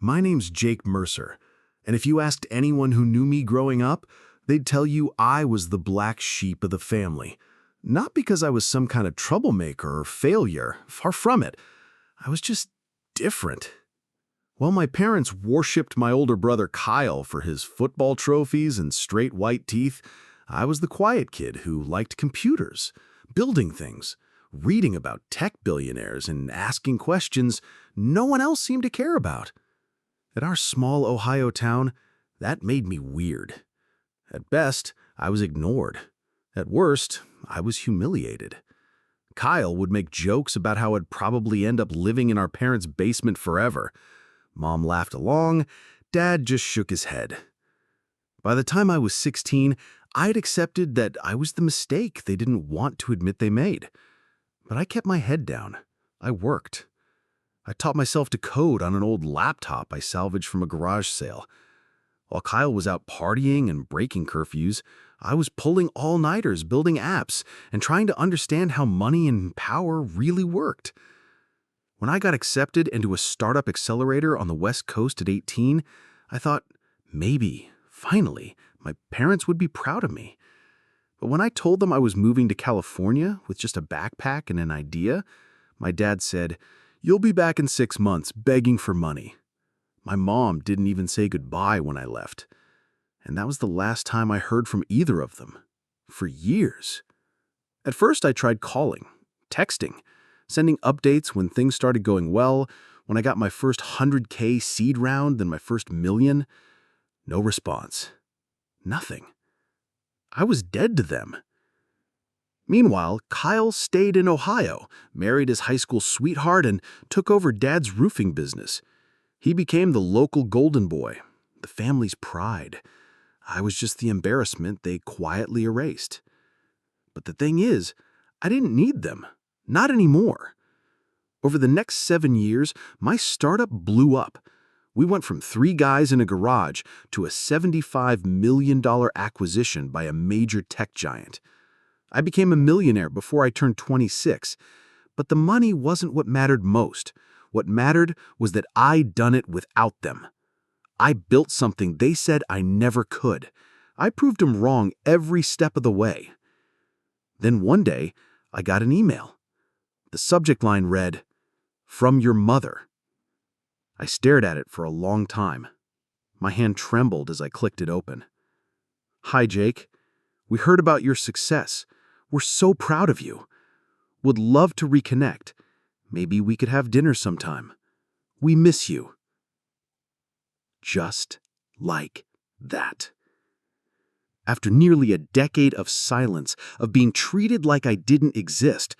My name's Jake Mercer, and if you asked anyone who knew me growing up, they'd tell you I was the black sheep of the family. Not because I was some kind of troublemaker or failure, far from it. I was just different. While my parents worshipped my older brother Kyle for his football trophies and straight white teeth, I was the quiet kid who liked computers, building things, reading about tech billionaires, and asking questions no one else seemed to care about. At our small Ohio town, that made me weird. At best, I was ignored. At worst, I was humiliated. Kyle would make jokes about how I'd probably end up living in our parents' basement forever. Mom laughed along. Dad just shook his head. By the time I was 16, I had accepted that I was the mistake they didn't want to admit they made. But I kept my head down. I worked. I taught myself to code on an old laptop I salvaged from a garage sale. While Kyle was out partying and breaking curfews, I was pulling all-nighters building apps and trying to understand how money and power really worked. When I got accepted into a startup accelerator on the West Coast at 18, I thought, maybe, finally, my parents would be proud of me. But when I told them I was moving to California with just a backpack and an idea, my dad said, "You'll be back in 6 months begging for money." My mom didn't even say goodbye when I left. And that was the last time I heard from either of them. For years. At first I tried calling, texting, sending updates when things started going well, when I got my first 100K seed round, then my first million. No response. Nothing. I was dead to them. Meanwhile, Kyle stayed in Ohio, married his high school sweetheart, and took over Dad's roofing business. He became the local golden boy, the family's pride. I was just the embarrassment they quietly erased. But the thing is, I didn't need them. Not anymore. Over the next 7 years, my startup blew up. We went from 3 guys in a garage to a $75 million acquisition by a major tech giant. I became a millionaire before I turned 26, but the money wasn't what mattered most. What mattered was that I'd done it without them. I built something they said I never could. I proved them wrong every step of the way. Then one day, I got an email. The subject line read, "From your mother." I stared at it for a long time. My hand trembled as I clicked it open. "Hi, Jake. We heard about your success. We're so proud of you. Would love to reconnect. Maybe we could have dinner sometime. We miss you." Just like that. After nearly a decade of silence, of being treated like I didn't exist,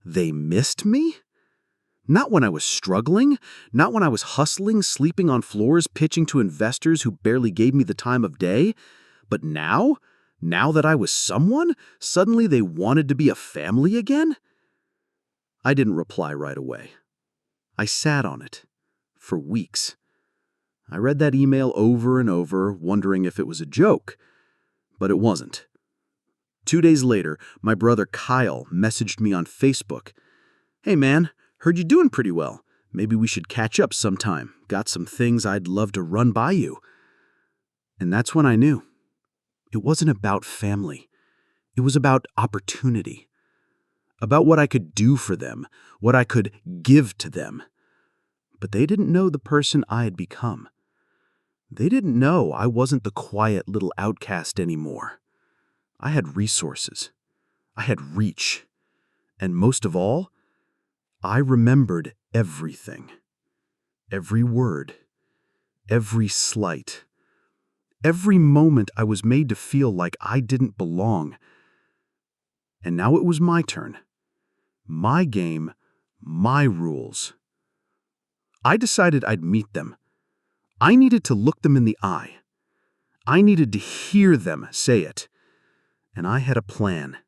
they missed me? Not when I was struggling, not when I was hustling, sleeping on floors, pitching to investors who barely gave me the time of day, but now? Now that I was someone, suddenly they wanted to be a family again? I didn't reply right away. I sat on it for weeks. I read that email over and over, wondering if it was a joke, but it wasn't. 2 days later, my brother Kyle messaged me on Facebook. "Hey man, heard you doing pretty well. Maybe we should catch up sometime. Got some things I'd love to run by you." And that's when I knew. It wasn't about family. It was about opportunity. About what I could do for them, what I could give to them. But they didn't know the person I had become. They didn't know I wasn't the quiet little outcast anymore. I had resources. I had reach. And most of all, I remembered everything. Every word. Every slight. Every moment I was made to feel like I didn't belong. And now it was my turn. My game, my rules. I decided I'd meet them. I needed to look them in the eye. I needed to hear them say it. And I had a plan.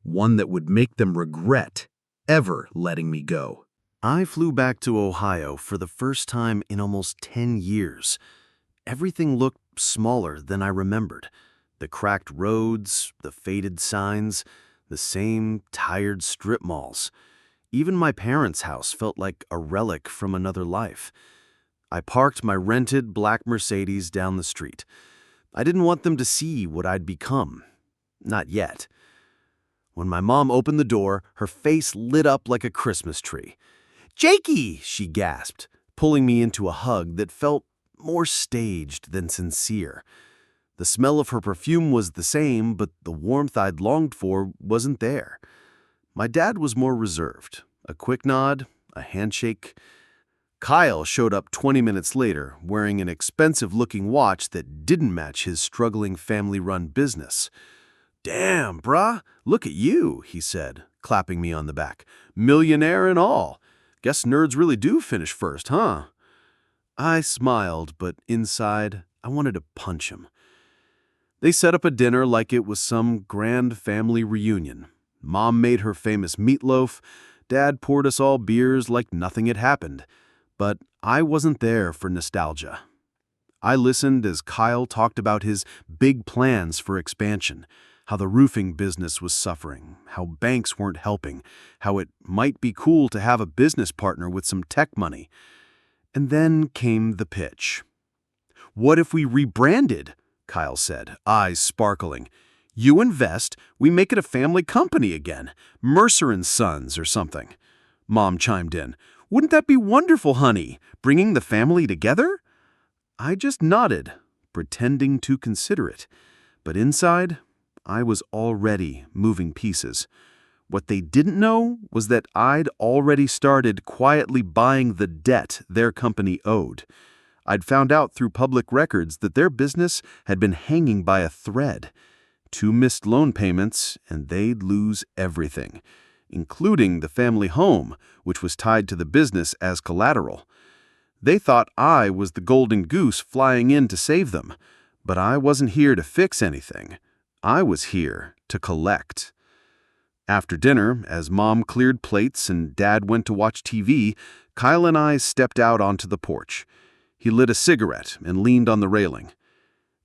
One that would make them regret ever letting me go. I flew back to Ohio for the first time in almost 10 years. Everything looked smaller than I remembered. The cracked roads, the faded signs, the same tired strip malls. Even my parents' house felt like a relic from another life. I parked my rented black Mercedes down the street. I didn't want them to see what I'd become. Not yet. When my mom opened the door, her face lit up like a Christmas tree. "Jakey!" she gasped, pulling me into a hug that felt more staged than sincere. The smell of her perfume was the same, but the warmth I'd longed for wasn't there. My dad was more reserved. A quick nod, a handshake. Kyle showed up 20 minutes later, wearing an expensive-looking watch that didn't match his struggling family-run business. "Damn, brah, look at you," he said, clapping me on the back. "Millionaire and all. Guess nerds really do finish first, huh?" I smiled, but inside, I wanted to punch him. They set up a dinner like it was some grand family reunion. Mom made her famous meatloaf. Dad poured us all beers like nothing had happened. But I wasn't there for nostalgia. I listened as Kyle talked about his big plans for expansion, how the roofing business was suffering, how banks weren't helping, how it might be cool to have a business partner with some tech money. And then came the pitch. "What if we rebranded?" Kyle said, eyes sparkling. "You invest, we make it a family company again, Mercer and Sons or something." Mom chimed in. "Wouldn't that be wonderful, honey, bringing the family together?" I just nodded, pretending to consider it. But inside, I was already moving pieces. What they didn't know was that I'd already started quietly buying the debt their company owed. I'd found out through public records that their business had been hanging by a thread. 2 missed loan payments, and they'd lose everything, including the family home, which was tied to the business as collateral. They thought I was the golden goose flying in to save them, but I wasn't here to fix anything. I was here to collect. After dinner, as Mom cleared plates and Dad went to watch TV, Kyle and I stepped out onto the porch. He lit a cigarette and leaned on the railing.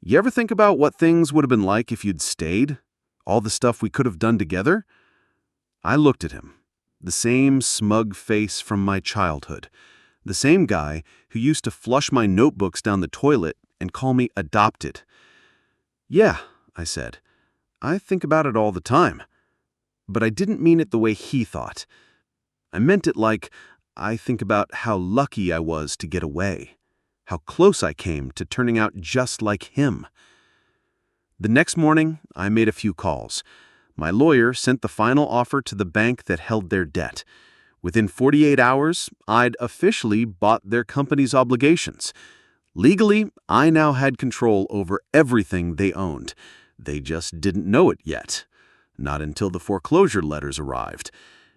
"You ever think about what things would have been like if you'd stayed? All the stuff we could have done together?" I looked at him. The same smug face from my childhood. The same guy who used to flush my notebooks down the toilet and call me adopted. "Yeah," I said. "I think about it all the time." But I didn't mean it the way he thought. I meant it like I think about how lucky I was to get away. How close I came to turning out just like him. The next morning, I made a few calls. My lawyer sent the final offer to the bank that held their debt. Within 48 hours, I'd officially bought their company's obligations. Legally, I now had control over everything they owned. They just didn't know it yet. Not until the foreclosure letters arrived.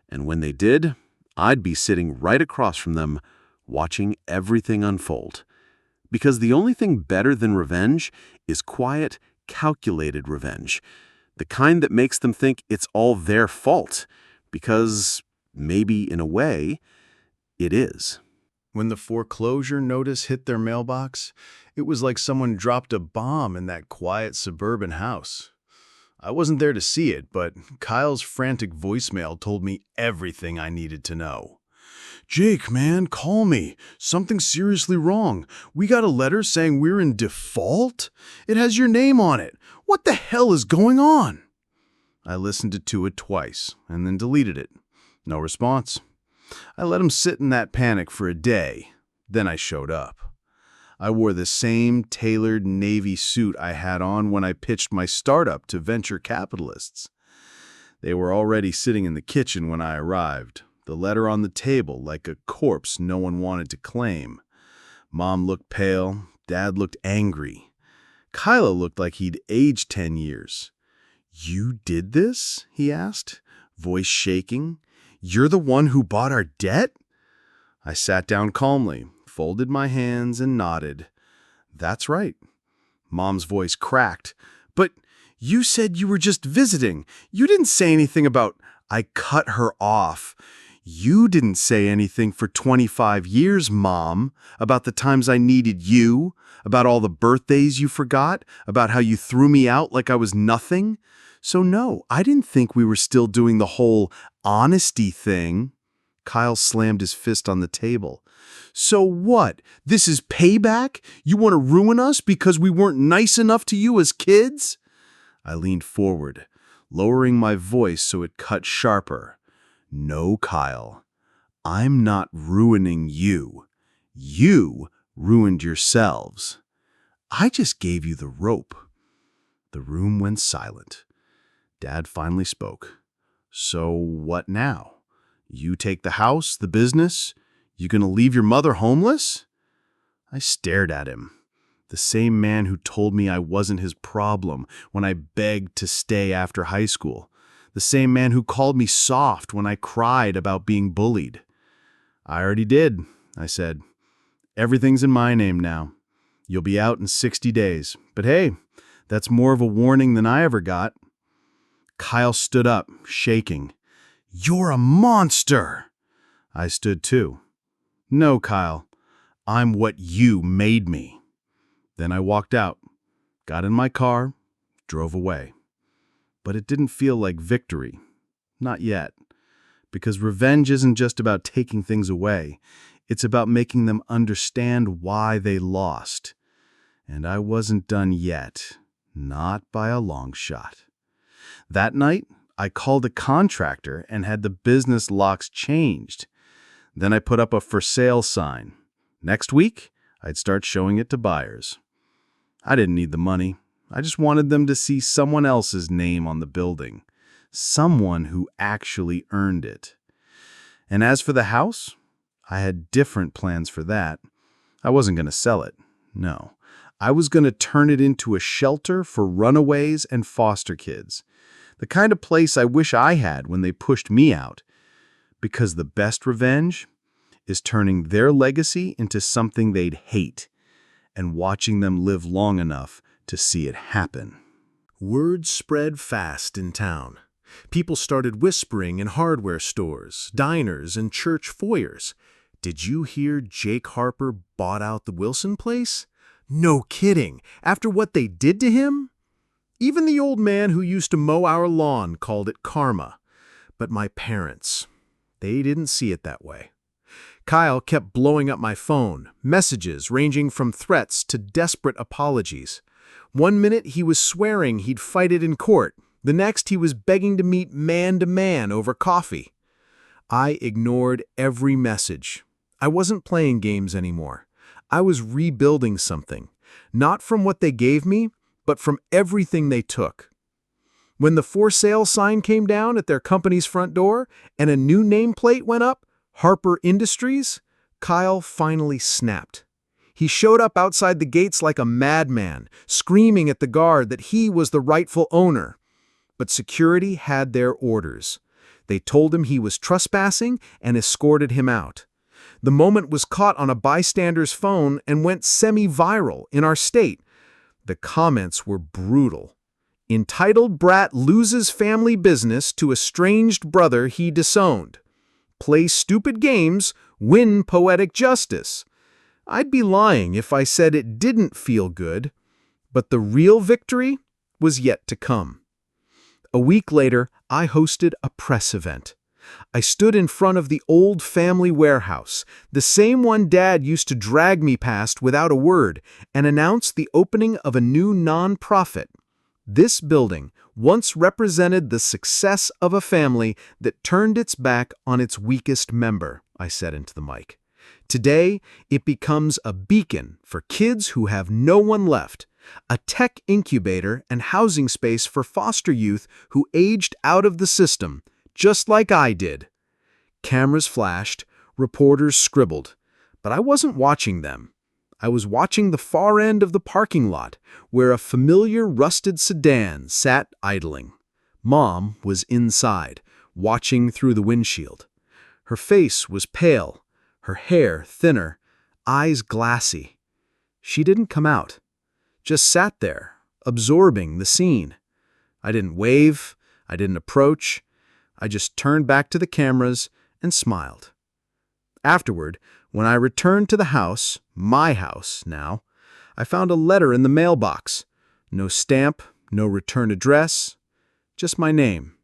And when they did, I'd be sitting right across from them, watching everything unfold. Because the only thing better than revenge is quiet, calculated revenge. The kind that makes them think it's all their fault. Because, maybe in a way, it is. When the foreclosure notice hit their mailbox, it was like someone dropped a bomb in that quiet suburban house. I wasn't there to see it, but Kyle's frantic voicemail told me everything I needed to know. "Jake, man, call me. Something's seriously wrong. We got a letter saying we're in default. It has your name on it. What the hell is going on?" I listened to it twice and then deleted it. No response. I let him sit in that panic for a day. Then I showed up. I wore the same tailored navy suit I had on when I pitched my startup to venture capitalists. They were already sitting in the kitchen when I arrived, the letter on the table like a corpse no one wanted to claim. Mom looked pale, Dad looked angry. Kyla looked like he'd aged 10 years. "You did this?" he asked, voice shaking. "You're the one who bought our debt?" I sat down calmly, folded my hands, and nodded. "That's right." Mom's voice cracked. "But you said you were just visiting. You didn't say anything about—" I cut her off. "You didn't say anything for 25 years, Mom, about the times I needed you, about all the birthdays you forgot, about how you threw me out like I was nothing. So no, I didn't think we were still doing the whole honesty thing." Kyle slammed his fist on the table. So what? This is payback? You want to ruin us because we weren't nice enough to you as kids? I leaned forward, lowering my voice so it cut sharper. No, Kyle. I'm not ruining you. You ruined yourselves. I just gave you the rope. The room went silent. Dad finally spoke. So what now? You take the house, the business? You gonna leave your mother homeless? I stared at him. The same man who told me I wasn't his problem when I begged to stay after high school. The same man who called me soft when I cried about being bullied. I already did, I said. Everything's in my name now. You'll be out in 60 days. But hey, that's more of a warning than I ever got. Kyle stood up, shaking. You're a monster! I stood too. No, Kyle. I'm what you made me. Then I walked out, got in my car, drove away. But it didn't feel like victory. Not yet. Because revenge isn't just about taking things away. It's about making them understand why they lost. And I wasn't done yet. Not by a long shot. That night, I called a contractor and had the business locks changed. Then I put up a for sale sign. Next week, I'd start showing it to buyers. I didn't need the money. I just wanted them to see someone else's name on the building. Someone who actually earned it. And as for the house, I had different plans for that. I wasn't going to sell it. No. I was going to turn it into a shelter for runaways and foster kids. The kind of place I wish I had when they pushed me out. Because the best revenge is turning their legacy into something they'd hate and watching them live long enough to see it happen. Word spread fast in town. People started whispering in hardware stores, diners, and church foyers. Did you hear Jake Harper bought out the Wilson place? No kidding. After what they did to him? Even the old man who used to mow our lawn called it karma. But my parents, they didn't see it that way. Kyle kept blowing up my phone, messages ranging from threats to desperate apologies. One minute he was swearing he'd fight it in court. The next he was begging to meet man to man over coffee. I ignored every message. I wasn't playing games anymore. I was rebuilding something, not from what they gave me, but from everything they took. When the for sale sign came down at their company's front door and a new nameplate went up, Harper Industries, Kyle finally snapped. He showed up outside the gates like a madman, screaming at the guard that he was the rightful owner. But security had their orders. They told him he was trespassing and escorted him out. The moment was caught on a bystander's phone and went semi-viral in our state. The comments were brutal. Entitled brat loses family business to estranged brother he disowned. Play stupid games, win poetic justice. I'd be lying if I said it didn't feel good, but the real victory was yet to come. A week later, I hosted a press event. I stood in front of the old family warehouse, the same one Dad used to drag me past without a word, and announced the opening of a new nonprofit. This building once represented the success of a family that turned its back on its weakest member, I said into the mic. Today, it becomes a beacon for kids who have no one left, a tech incubator and housing space for foster youth who aged out of the system, just like I did. Cameras flashed, reporters scribbled, but I wasn't watching them. I was watching the far end of the parking lot, where a familiar rusted sedan sat idling. Mom was inside, watching through the windshield. Her face was pale, her hair thinner, eyes glassy. She didn't come out, just sat there, absorbing the scene. I didn't wave, I didn't approach. I just turned back to the cameras and smiled. Afterward, when I returned to the house, my house now, I found a letter in the mailbox. No stamp, no return address, just my name.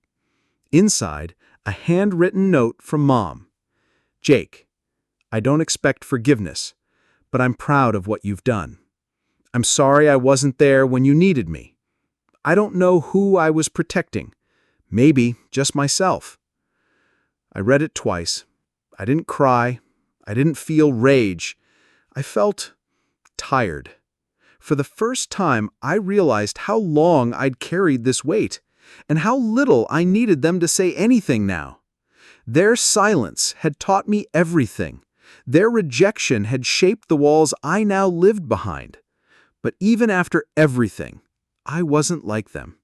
Inside, a handwritten note from Mom. Jake, I don't expect forgiveness, but I'm proud of what you've done. I'm sorry I wasn't there when you needed me. I don't know who I was protecting. Maybe just myself. I read it twice. I didn't cry. I didn't feel rage. I felt tired. For the first time, I realized how long I'd carried this weight, and how little I needed them to say anything now. Their silence had taught me everything. Their rejection had shaped the walls I now lived behind. But even after everything, I wasn't like them.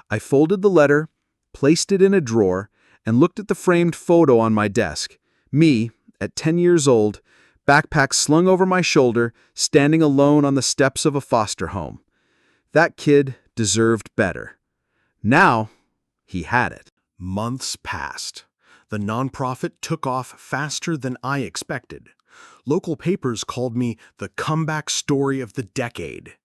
I folded the letter, placed it in a drawer, and looked at the framed photo on my desk. Me, at 10 years old, backpack slung over my shoulder, standing alone on the steps of a foster home. That kid deserved better. Now, he had it. Months passed. The nonprofit took off faster than I expected. Local papers called me the comeback story of the decade.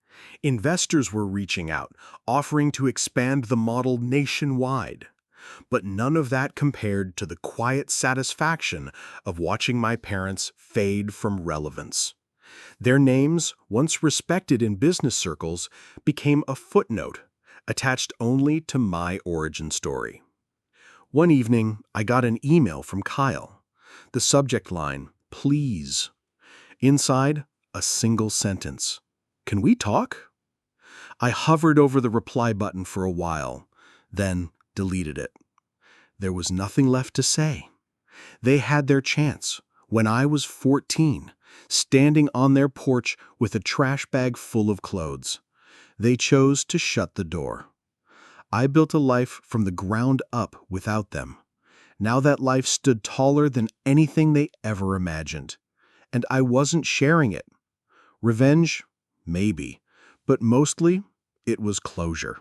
Investors were reaching out, offering to expand the model nationwide. But none of that compared to the quiet satisfaction of watching my parents fade from relevance. Their names, once respected in business circles, became a footnote, attached only to my origin story. One evening, I got an email from Kyle. The subject line, "Please." Inside, a single sentence. "Can we talk?" I hovered over the reply button for a while, then deleted it. There was nothing left to say. They had their chance when I was 14, standing on their porch with a trash bag full of clothes. They chose to shut the door. I built a life from the ground up without them. Now that life stood taller than anything they ever imagined. And I wasn't sharing it. Revenge? Maybe. But mostly, it was closure.